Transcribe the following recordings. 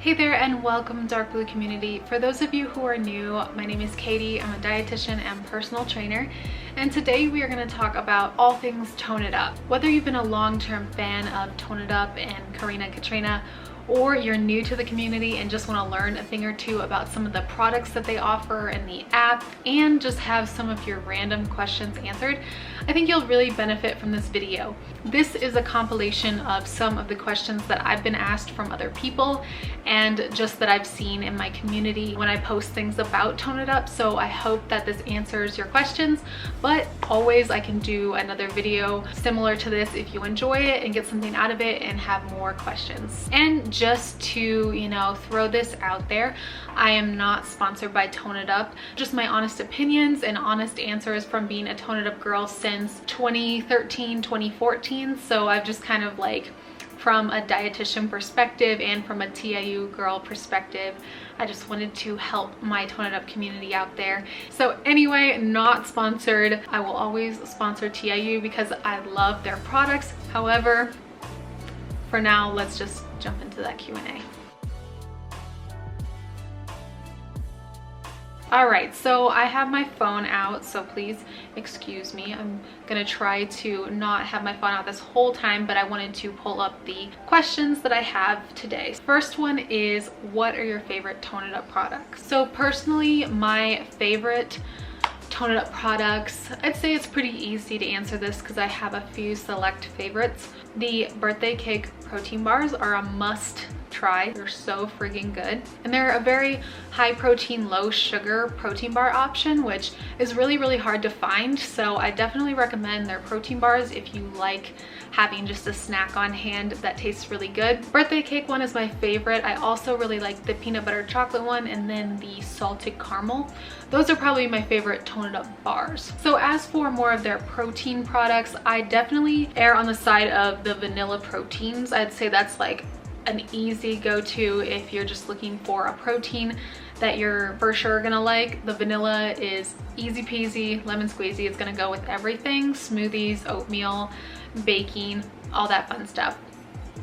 Hey there and welcome Dark Blue community. For those of you who are new, my name is Katie. I'm a dietitian and personal trainer, and today we are going to talk about all things Tone It Up. Whether you've been a long-term fan of Tone It Up and Karena Katrina, or you're new to the community and just want to learn a thing or two about some of the products that they offer in the app and just have some of your random questions answered, I think you'll really benefit from this video. This is a compilation of some of the questions that I've been asked from other people and just that I've seen in my community when I post things about Tone It Up. So I hope that this answers your questions, but always I can do another video similar to this if you enjoy it and get something out of it and have more questions. And just to, throw this out there, I am not sponsored by Tone It Up. Just my honest opinions and honest answers from being a Tone It Up girl since 2013, 2014. So I've just kind of from a dietitian perspective and from a TIU girl perspective, I just wanted to help my Tone It Up community out there. So anyway, not sponsored. I will always sponsor TIU because I love their products. However, for now, let's just jump into that Q&A. All right, so I have my phone out, so please excuse me. I'm gonna try to not have my phone out this whole time, but I wanted to pull up the questions that I have today. First one is, what are your favorite Tone It Up products? So personally, my favorite Tone It Up products, I'd say it's pretty easy to answer this because I have a few select favorites. The birthday cake protein bars are a must try. They're so friggin' good, and they're a very high protein, low sugar protein bar option, which is really hard to find. So I definitely recommend their protein bars if you like having just a snack on hand that tastes really good. Birthday cake one is my favorite. I also really like the peanut butter chocolate one and then the salted caramel. Those are probably my favorite Tone It Up bars. So as for more of their protein products, I definitely err on the side of the vanilla proteins. I'd say that's like an easy go-to if you're just looking for a protein that you're for sure gonna like. The vanilla is easy peasy, lemon squeezy. It's gonna go with everything: smoothies, oatmeal, baking, all that fun stuff.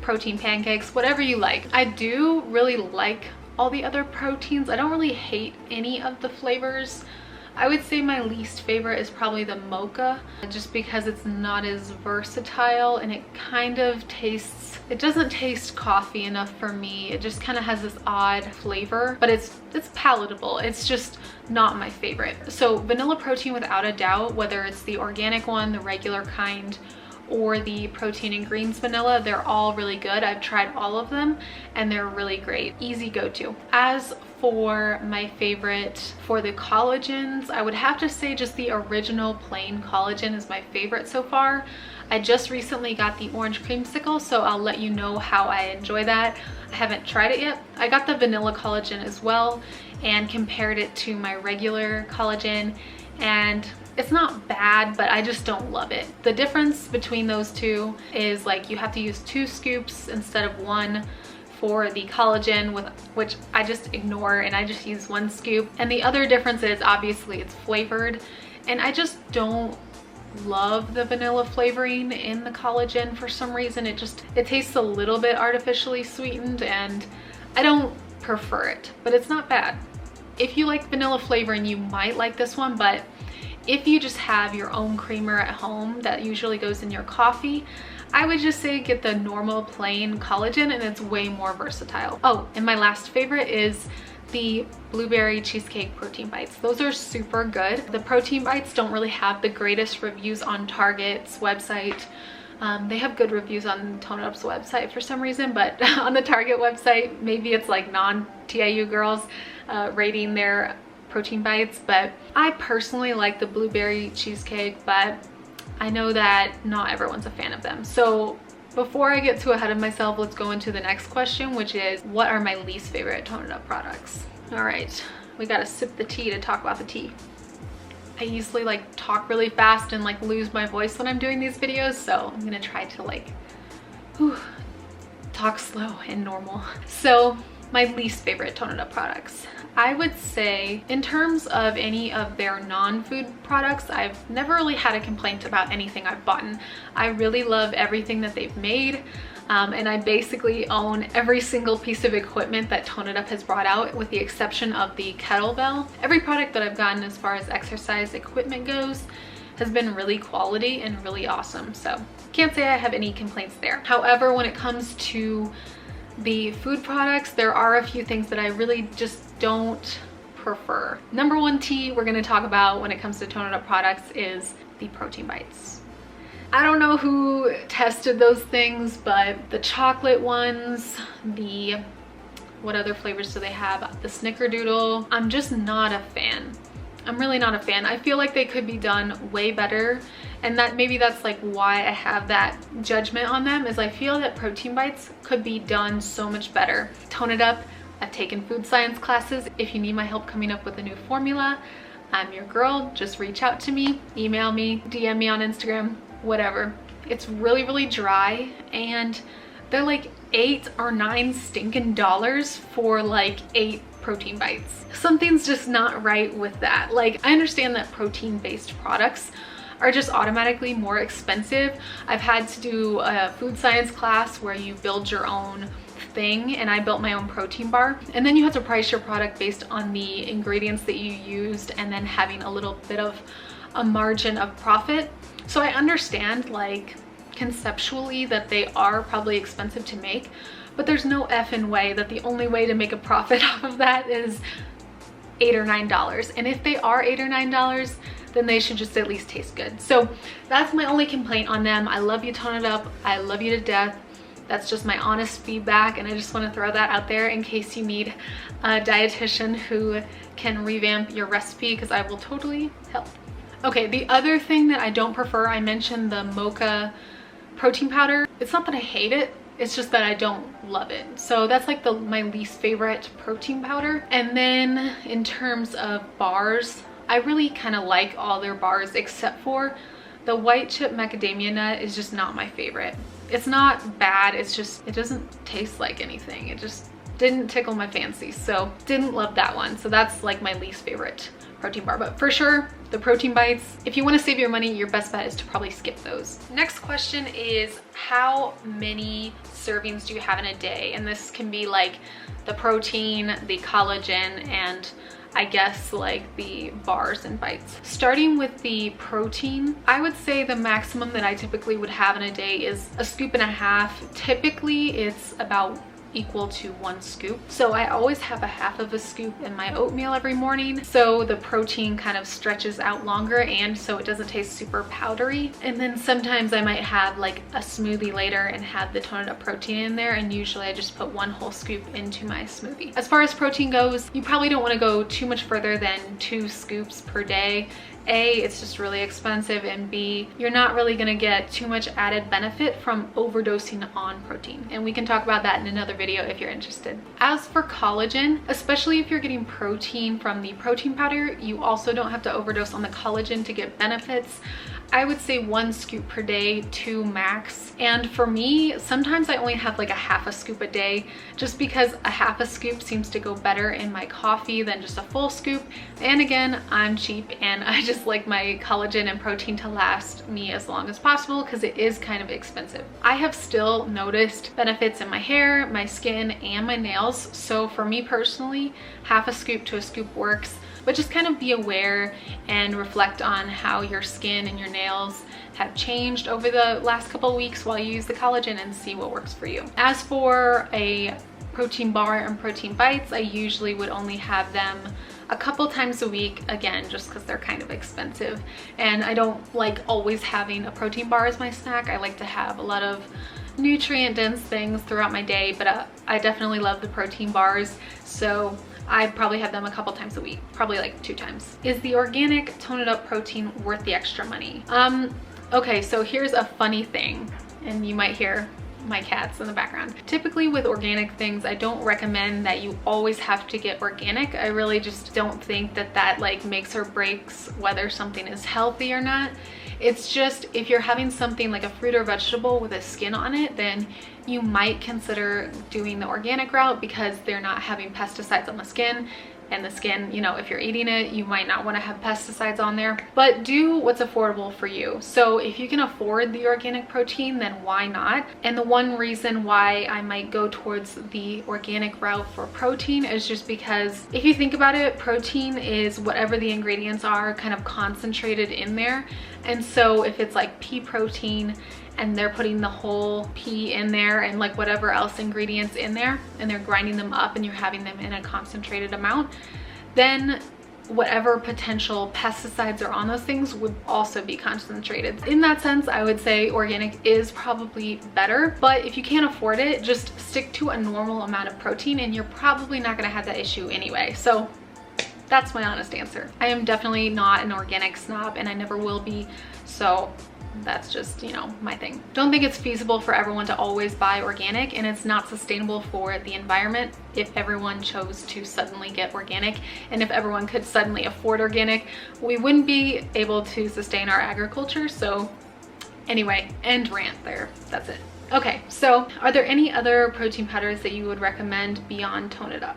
Protein pancakes, whatever you like. I do really like all the other proteins. I don't really hate any of the flavors. I would say my least favorite is probably the mocha, just because it's not as versatile and it kind of tastes, it doesn't taste coffee enough for me. It just kind of has this odd flavor, but it's palatable. It's just not my favorite. So vanilla protein, without a doubt, whether it's the organic one, the regular kind, or the protein and greens vanilla, they're all really good. I've tried all of them and they're really great. Easy go-to. As for my favorite for the collagens, I would have to say just the original plain collagen is my favorite so far. I just recently got the orange creamsicle, so I'll let you know how I enjoy that. I haven't tried it yet. I got the vanilla collagen as well and compared it to my regular collagen, and it's not bad, but I just don't love it. The difference between those two is you have to use 2 scoops instead of 1 for the collagen, which I just ignore, and I just use 1 scoop. And the other difference is obviously it's flavored, and I just don't love the vanilla flavoring in the collagen for some reason. It tastes a little bit artificially sweetened and I don't prefer it, but it's not bad. If you like vanilla flavoring, you might like this one, but if you just have your own creamer at home that usually goes in your coffee, I would just say get the normal plain collagen, and it's way more versatile. Oh, and my last favorite is the blueberry cheesecake protein bites. Those are super good. The protein bites don't really have the greatest reviews on Target's website. They have good reviews on Tone It Up's website for some reason, but on the Target website, maybe it's non-TIU girls rating their protein bites. But I personally like the blueberry cheesecake, but I know that not everyone's a fan of them. So before I get too ahead of myself, let's go into the next question, which is, what are my least favorite Tone It Up products? All right, we gotta sip the tea to talk about the tea. I usually talk really fast and lose my voice when I'm doing these videos, so I'm gonna try to talk slow and normal. So my least favorite Tone It Up products. I would say in terms of any of their non-food products, I've never really had a complaint about anything I've bought. I really love everything that they've made. and I basically own every single piece of equipment that Tone It Up has brought out, with the exception of the kettlebell. Every product that I've gotten as far as exercise equipment goes has been really quality and really awesome, so can't say I have any complaints there. However, when it comes to the food products, there are a few things that I really just don't prefer. Number one tea we're going to talk about when it comes to Tone It Up products is the protein bites. I don't know who tested those things, but the chocolate ones, the, what other flavors do they have? The snickerdoodle, I'm just not a fan. I'm really not a fan. I feel like they could be done way better, and that maybe that's like why I have that judgment on them, is I feel that protein bites could be done so much better. Tone It Up, I've taken food science classes. If you need my help coming up with a new formula, I'm your girl. Just reach out to me, email me, DM me on Instagram, whatever. It's really, really dry, and they're like $8 or $9 stinking dollars for like 8 protein bites. Something's just not right with that. Like, I understand that protein-based products are just automatically more expensive. I've had to do a food science class where you build your own thing, and I built my own protein bar, and then you have to price your product based on the ingredients that you used and then having a little bit of a margin of profit. So I understand, like, conceptually that they are probably expensive to make, but there's no effing way that the only way to make a profit off of that is $8 or $9. And if they are $8 or $9, then they should just at least taste good. So that's my only complaint on them. I love you, Tone It Up. I love you to death. That's just my honest feedback, and I just want to throw that out there in case you need a dietitian who can revamp your recipe, because I will totally help. Okay, the other thing that I don't prefer, I mentioned the mocha protein powder. It's not that I hate it, it's just that I don't love it. So that's like my least favorite protein powder. And then in terms of bars, I really kind of like all their bars except for the white chip macadamia nut is just not my favorite. It's not bad, it's just, it doesn't taste like anything. It just didn't tickle my fancy, so didn't love that one. So that's like my least favorite protein bar, but for sure the protein bites, if you want to save your money, your best bet is to probably skip those. Next question is, how many servings do you have in a day? And this can be like the protein, the collagen, and I guess like the bars and bites. Starting with the protein, I would say the maximum that I typically would have in a day is 1.5 scoops. Typically it's about equal to 1 scoop. So I always have 1/2 scoop in my oatmeal every morning, so the protein kind of stretches out longer and so it doesn't taste super powdery. And then sometimes I might have like a smoothie later and have the Tone It Up protein in there, and usually I just put 1 whole scoop into my smoothie. As far as protein goes, you probably don't want to go too much further than 2 scoops per day. A, it's just really expensive, and B, you're not really gonna get too much added benefit from overdosing on protein. And we can talk about that in another video if you're interested. As for collagen, especially if you're getting protein from the protein powder, you also don't have to overdose on the collagen to get benefits. I would say 1 scoop per day, 2 max. And for me, sometimes I only have like 1/2 scoop a day, just because 1/2 scoop seems to go better in my coffee than just a full scoop. And again, I'm cheap and I just like my collagen and protein to last me as long as possible because it is kind of expensive. I have still noticed benefits in my hair, my skin, and my nails. So for me personally, 1/2 scoop to 1 scoop works. But just kind of be aware and reflect on how your skin and your nails have changed over the last couple of weeks while you use the collagen, and see what works for you. As for a protein bar and protein bites, I usually would only have them a couple times a week, again, just because they're kind of expensive. And I don't like always having a protein bar as my snack. I like to have a lot of nutrient dense things throughout my day, but I definitely love the protein bars. So I probably have them a couple times a week, probably like 2 times. Is the organic Tone It Up protein worth the extra money? Okay, so here's a funny thing, and you might hear my cats in the background. Typically with organic things, I don't recommend that you always have to get organic. I really just don't think that that like makes or breaks whether something is healthy or not. It's just, if you're having something like a fruit or vegetable with a skin on it, then you might consider doing the organic route because they're not having pesticides on the skin. and the skin. You know, if you're eating it, you might not want to have pesticides on there, but do what's affordable for you. So if you can afford the organic protein, then why not? And the one reason why I might go towards the organic route for protein is just because if you think about it, protein is whatever the ingredients are kind of concentrated in there. And so if it's like pea protein and they're putting the whole pea in there and like whatever else ingredients in there, and they're grinding them up and you're having them in a concentrated amount, then whatever potential pesticides are on those things would also be concentrated. In that sense, I would say organic is probably better, but if you can't afford it, just stick to a normal amount of protein and you're probably not gonna have that issue anyway. So that's my honest answer. I am definitely not an organic snob and I never will be, so that's just, you know, my thing. Don't think it's feasible for everyone to always buy organic, and it's not sustainable for the environment if everyone chose to suddenly get organic. And if everyone could suddenly afford organic, we wouldn't be able to sustain our agriculture. So anyway, end rant there. That's it. Okay, so are there any other protein powders that you would recommend beyond Tone It Up?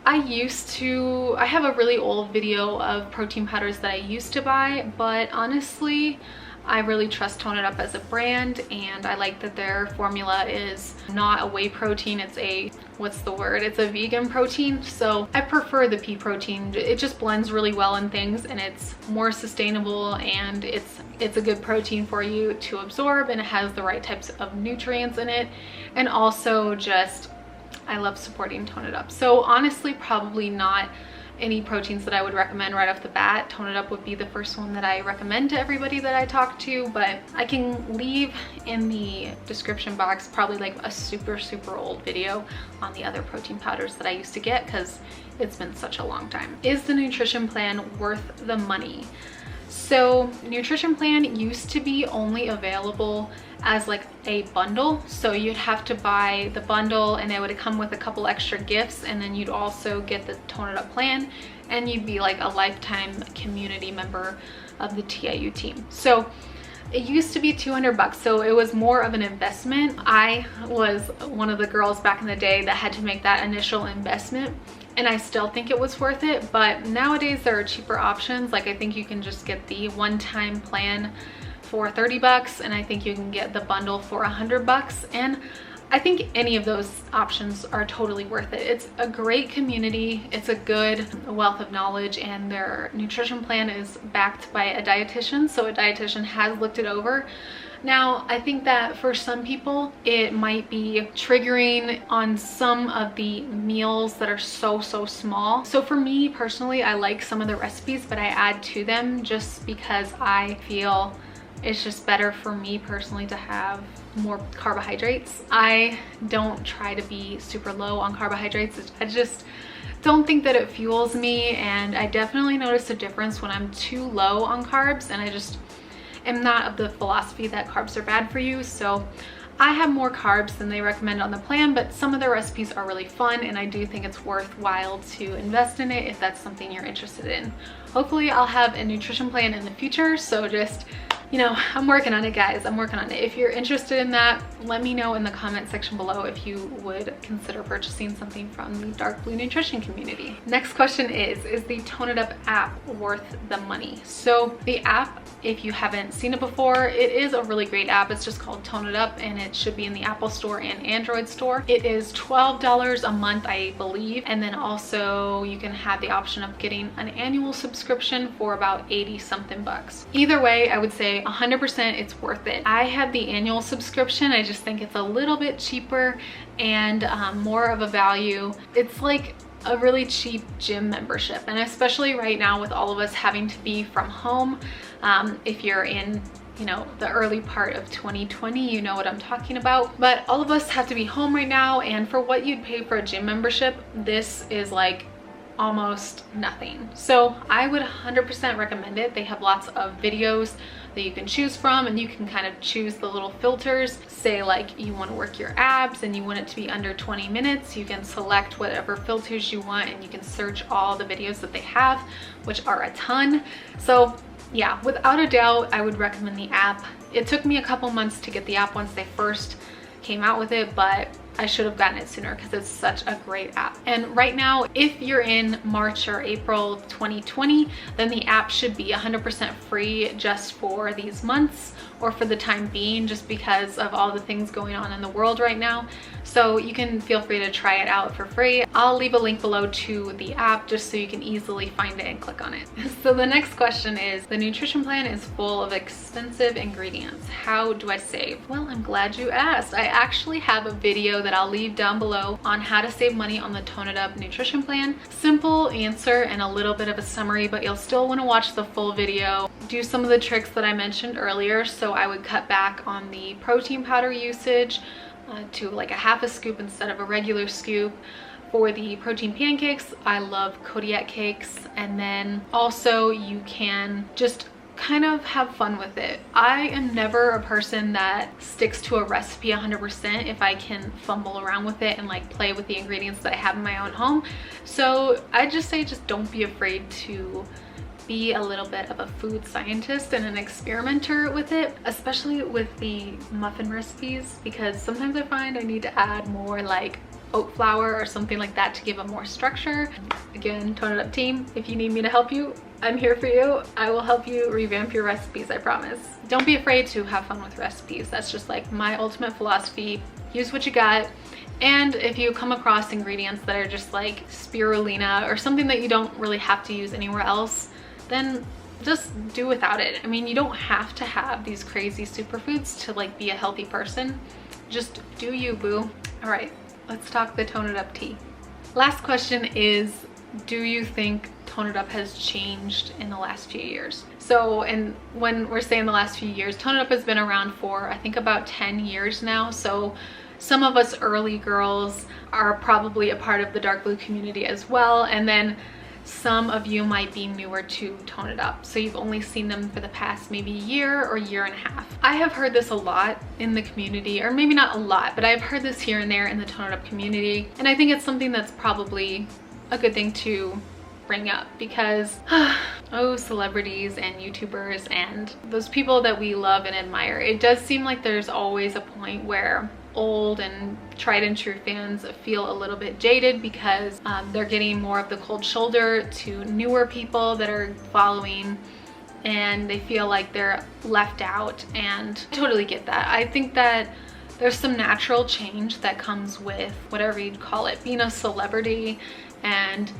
I have a really old video of protein powders that I used to buy, but honestly, I really trust Tone It Up as a brand, and I like that their formula is not a whey protein, it's a, what's the word? It's a vegan protein. So I prefer the pea protein. It just blends really well in things and it's more sustainable, and it's a good protein for you to absorb, and it has the right types of nutrients in it. And also just, I love supporting Tone It Up. So honestly, probably not any proteins that I would recommend right off the bat. Tone It Up would be the first one that I recommend to everybody that I talk to, but I can leave in the description box probably like a super old video on the other protein powders that I used to get, because it's been such a long time. Is the nutrition plan worth the money? So nutrition plan used to be only available as like a bundle, so you'd have to buy the bundle and it would come with a couple extra gifts, and then you'd also get the Tone It Up plan, and you'd be like a lifetime community member of the TIU team. So it used to be $200, so it was more of an investment. I was one of the girls back in the day that had to make that initial investment, and I still think it was worth it. But nowadays there are cheaper options. Like I think you can just get the one-time plan for $30, and I think you can get the bundle for $100, and I think any of those options are totally worth it. It's a great community, it's a good wealth of knowledge, and their nutrition plan is backed by a dietitian, so a dietitian has looked it over. Now, I think that for some people, it might be triggering on some of the meals that are so small. So for me personally, I like some of the recipes, but I add to them just because I feel it's just better for me personally to have more carbohydrates. I don't try to be super low on carbohydrates. I just don't think that it fuels me, and I definitely notice a difference when I'm too low on carbs, and I just am not of the philosophy that carbs are bad for you. So I have more carbs than they recommend on the plan, but some of the recipes are really fun, and I do think it's worthwhile to invest in it if that's something you're interested in. Hopefully I'll have a nutrition plan in the future, so just, you know, I'm working on it, guys. I'm working on it. If you're interested in that, let me know in the comment section below if you would consider purchasing something from the Dark Blue Nutrition community. Next question is the Tone It Up app worth the money? So the app, if you haven't seen it before, it is a really great app. It's just called Tone It Up, and it should be in the Apple Store and Android Store. It is $12 a month, I believe, and then also you can have the option of getting an annual subscription for about 80 something bucks. Either way, I would say 100% it's worth it. I have the annual subscription. I just think it's a little bit cheaper and more of a value. It's like a really cheap gym membership, and especially right now with all of us having to be from home, if you're in, you know, the early part of 2020, you know what I'm talking about. But all of us have to be home right now, and for what you'd pay for a gym membership, this is like almost nothing. So I would 100% recommend it. They have lots of videos that you can choose from, and you can kind of choose the little filters. Say like you want to work your abs and you want it to be under 20 minutes, you can select whatever filters you want, and you can search all the videos that they have, which are a ton. So yeah, without a doubt, I would recommend the app. It took me a couple months to get the app once they first came out with it, but I should have gotten it sooner because it's such a great app. And right now, if you're in March or April 2020, then the app should be 100% free just for these months or for the time being, just because of all the things going on in the world right now. So you can feel free to try it out for free. I'll leave a link below to the app just so you can easily find it and click on it. So the next question is, the nutrition plan is full of expensive ingredients. How do I save? Well, I'm glad you asked. I actually have a video that I'll leave down below on how to save money on the Tone It Up nutrition plan. Simple answer and a little bit of a summary, but you'll still want to watch the full video. Do some of the tricks that I mentioned earlier. So I would cut back on the protein powder usage to like a half a scoop instead of a regular scoop. For the protein pancakes, I love Kodiak cakes. And then also you can just kind of have fun with it. I am never a person that sticks to a recipe 100% if I can fumble around with it and like play with the ingredients that I have in my own home. So I just say, just don't be afraid to be a little bit of a food scientist and an experimenter with it, especially with the muffin recipes, because sometimes I find I need to add more like oat flour or something like that to give them more structure. Again, Tone It Up team, if you need me to help you, I'm here for you. I will help you revamp your recipes, I promise. Don't be afraid to have fun with recipes. That's just like my ultimate philosophy. Use what you got. And if you come across ingredients that are just like spirulina or something that you don't really have to use anywhere else, then just do without it. I mean, you don't have to have these crazy superfoods to like be a healthy person. Just do you, boo. All right, let's talk the Tone It Up tea. Last question is, do you think Tone It Up has changed in the last few years? So, and when we're saying the last few years, Tone It Up has been around for I think about 10 years now. So some of us early girls are probably a part of the dark blue community as well. And then some of you might be newer to Tone It Up, so you've only seen them for the past maybe year or year and a half. I have heard this a lot in the community, or maybe not a lot, but I've heard this here and there in the Tone It Up community, and I think it's something that's probably a good thing to bring up, because oh, celebrities and YouTubers and those people that we love and admire, it does seem like there's always a point where old and tried and true fans feel a little bit jaded because they're getting more of the cold shoulder to newer people that are following, and they feel like they're left out. And I totally get that. I think that there's some natural change that comes with whatever you'd call it, being a celebrity and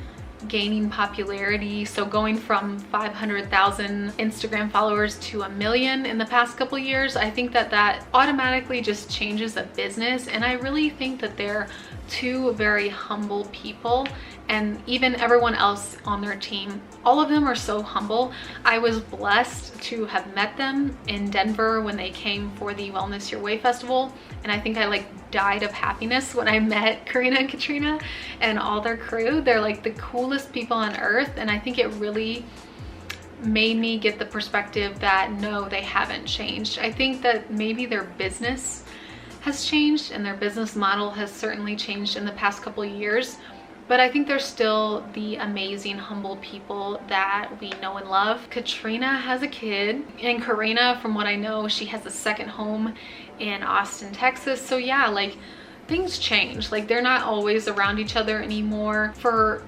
gaining popularity. So going from 500,000 Instagram followers to 1 million in the past couple years, I think that that automatically just changes a business. And I really think that they're two very humble people, and even everyone else on their team, all of them are so humble. I was blessed to have met them in Denver when they came for the Wellness Your Way festival, and I think I like died of happiness when I met Karena and Katrina and all their crew. They're like the coolest people on earth, and I think it really made me get the perspective that no, they haven't changed. I think that maybe their business has changed and their business model has certainly changed in the past couple of years, but I think they're still the amazing, humble people that we know and love. Katrina has a kid, and Karena, from what I know, she has a second home in Austin, Texas. So yeah, like things change. Like they're not always around each other anymore for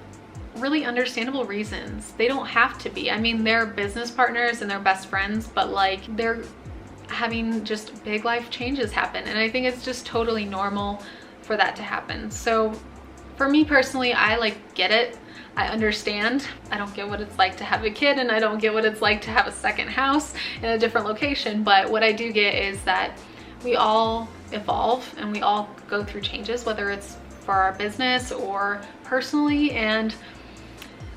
really understandable reasons. They don't have to be. I mean, they're business partners and they're best friends, but like they're having just big life changes happen, and I think it's just totally normal for that to happen. So for me personally, I like get it. I understand. I don't get what it's like to have a kid, and I don't get what it's like to have a second house in a different location, but what I do get is that we all evolve and we all go through changes, whether it's for our business or personally. And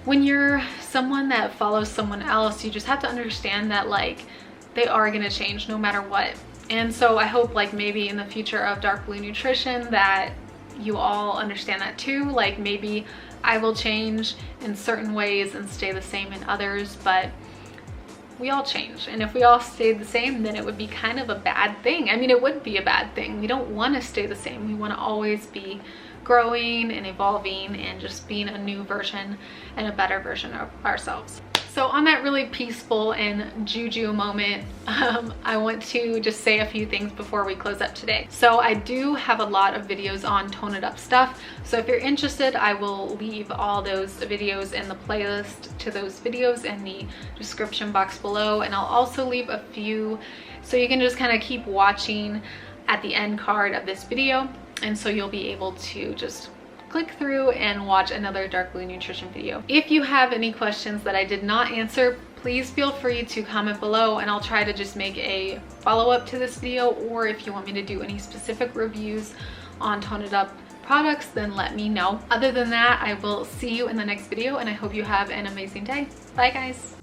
when you're someone that follows someone else, you just have to understand that like they are going to change no matter what. And so I hope like maybe in the future of Dark Blue Nutrition that you all understand that too. Like maybe I will change in certain ways and stay the same in others, but we all change. And if we all stayed the same, then it would be kind of a bad thing. I mean, it would be a bad thing. We don't want to stay the same. We want to always be growing and evolving and just being a new version and a better version of ourselves. So on that really peaceful and juju moment, I want to just say a few things before we close up today. So I do have a lot of videos on tone it up stuff. So if you're interested, I will leave all those videos in the playlist to those videos in the description box below. And I'll also leave a few so you can just kind of keep watching at the end card of this video. And so you'll be able to just click through and watch another Dark Blue nutrition video. If you have any questions that I did not answer, please feel free to comment below and I'll try to just make a follow-up to this video, or if you want me to do any specific reviews on Tone It Up products, then let me know. Other than that, I will see you in the next video and I hope you have an amazing day. Bye guys.